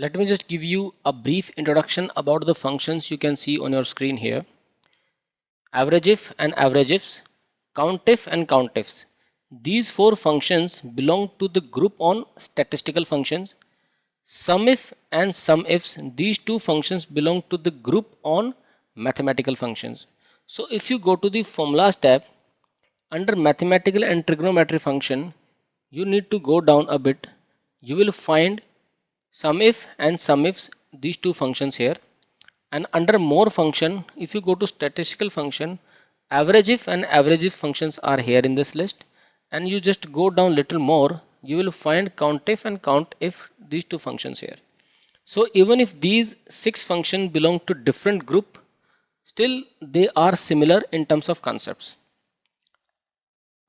Let me just give you a brief introduction about the functions you can see on your screen here. Average if and average ifs, countif and countifs. These four functions belong to the group on statistical functions. SUMIF and SUMIFs, these two functions belong to the group on mathematical functions. So if you go to the formulas tab, under mathematical and trigonometry function, you need to go down a bit. You will find SUMIF and SUMIFs, these two functions here. And under more function, if you go to statistical function, average if and average if functions are here in this list. And you just go down little more, you will find countif and countif, these two functions here. So even if these six functions belong to different group, still they are similar in terms of concepts.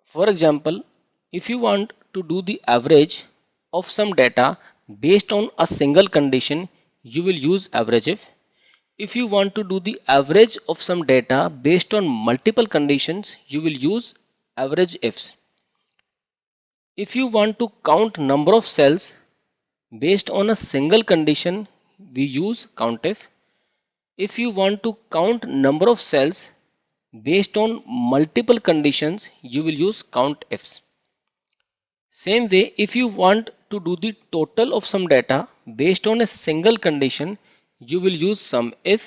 For example, if you want to do the average of some data based on a single condition, you will use average if. If you want to do the average of some data based on multiple conditions, you will use average ifs. If you want to count number of cells based on a single condition, we use countif. If you want to count number of cells based on multiple conditions, you will use countifs. Same way, if you want to do the total of some data based on a single condition, you will use SUMIF.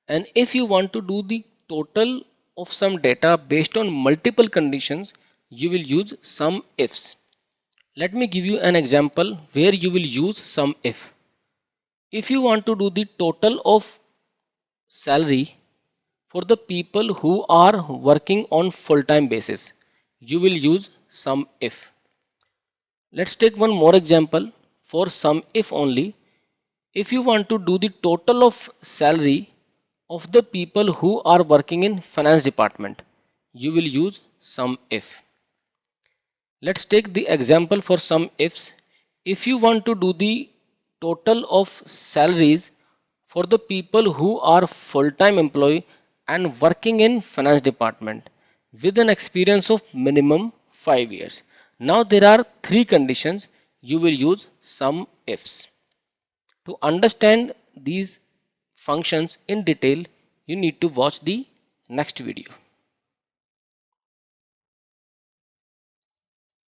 And if you want to do the total of some data based on multiple conditions, you will use SUMIFs. Let me give you an example where you will use SUMIF. If you want to do the total of salary for the people who are working on full-time basis, you will use SUMIF. Let's take one more example for SUMIF only. If you want to do the total of salary of the people who are working in finance department, you will use SUMIF. Let's take the example for SUMIFs. If you want to do the total of salaries for the people who are full-time employee and working in finance department with an experience of minimum 5 years. Now there are three conditions, you will use SUMIFs. To understand these functions in detail, you need to watch the next video.